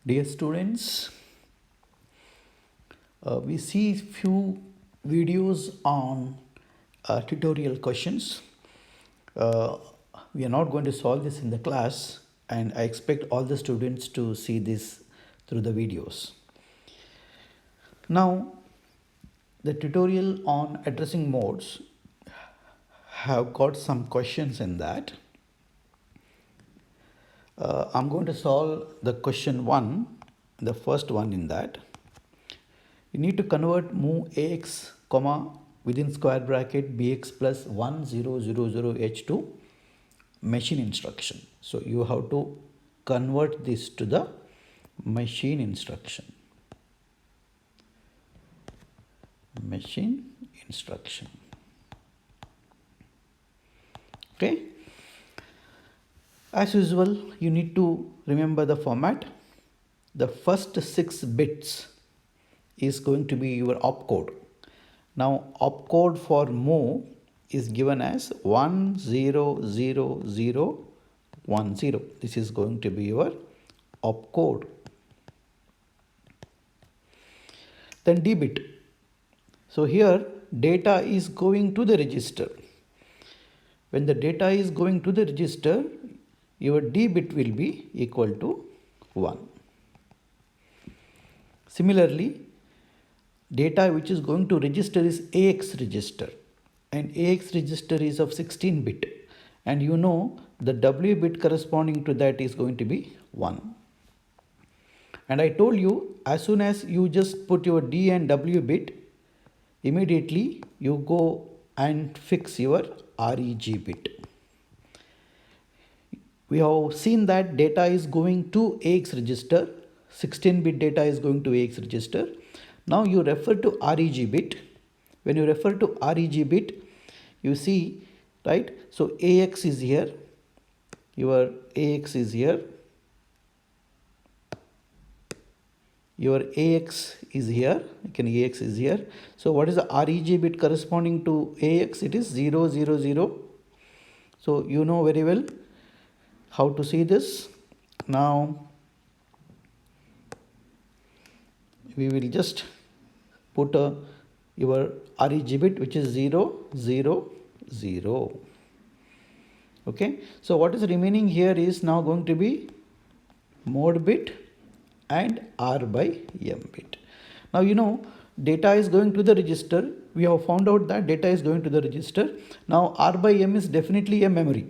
Dear students, we see few videos on tutorial questions. Uh, we are not going to solve this in the class, and I expect all the students to see this through the videos. Now, the tutorial on addressing modes have got some questions in that. I'm going to solve the question 1, the first one in that. You need to convert move ax comma within square bracket bx plus 1000h to machine instruction. So you have to convert this to the machine instruction. Machine instruction. Okay. As usual, you need to remember the format. The first 6 bits is going to be your opcode. Now, opcode for move is given as 100010. This is going to be your opcode. Then D bit. So here data is going to the register. When the data is going to the register, your D bit will be equal to 1. Similarly, data which is going to register is AX register, and AX register is of 16 bit, and you know the W bit corresponding to that is going to be 1. And I told you, as soon as you just put your D and W bit, immediately you go and fix your REG bit. We have seen that data is going to AX register, 16-bit data is going to AX register. Now you refer to REG bit. When you refer to REG bit, you see, right? So AX is here, your AX is here, your AX is here, AX is here. So what is the REG bit corresponding to AX? It is 000. So you know very well how to see this. Now we will just put your REG bit, which is 000. Okay, so what is remaining here is now going to be mode bit and R by M bit. Now you know data is going to the register. We have found out that data is going to the register. Now R by M is definitely a memory,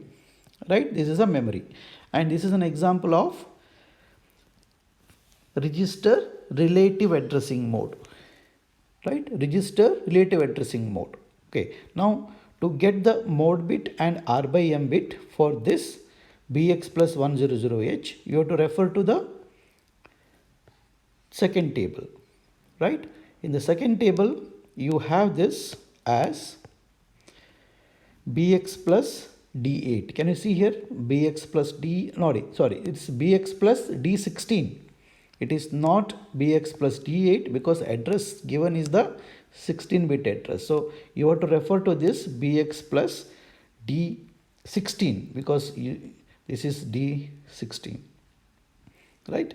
right? This is a memory, and this is an example of register relative addressing mode, right? Register relative addressing mode. Okay, now to get the mode bit and R by M bit for this bx plus 100h, you have to refer to the second table, right? In the second table, you have this as bx plus d8. Can you see here? Bx plus d, no, sorry, it's bx plus d16. It is not bx plus d8 because address given is the 16-bit address. So you have to refer to this bx plus d16 because this is d16, right?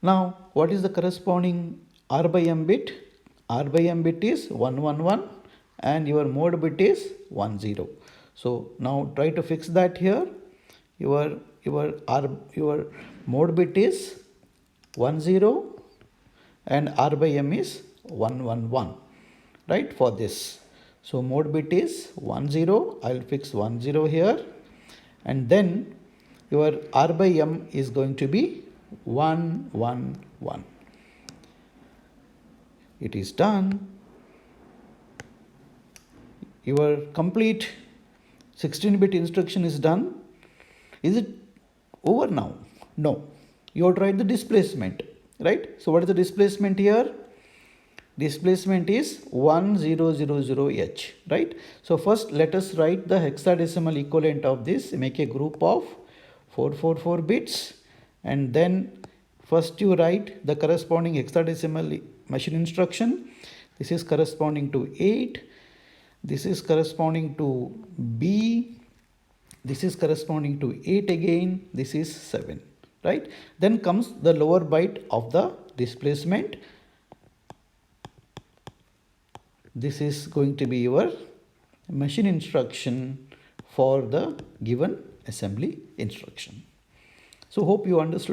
Now what is the corresponding R by M bit? R by M bit is 111 and your mode bit is 10. So now try to fix that here. Your mode bit is 10 and R by M is 111, right, for this. So mode bit is 10. I'll fix 10 here, and then your R by M is going to be 111. It is done. Your complete 16-bit instruction is done. Is it over now? No. You have to write the displacement, right? So what is the displacement here? Displacement is 1000h, right? So first let us write the hexadecimal equivalent of this. Make a group of 444 bits, and then first you write the corresponding hexadecimal machine instruction. This is corresponding to 8. This is corresponding to B. This is corresponding to 8 again. This is 7. right? Then comes the lower byte of the displacement. This is going to be your machine instruction for the given assembly instruction. So hope you understood.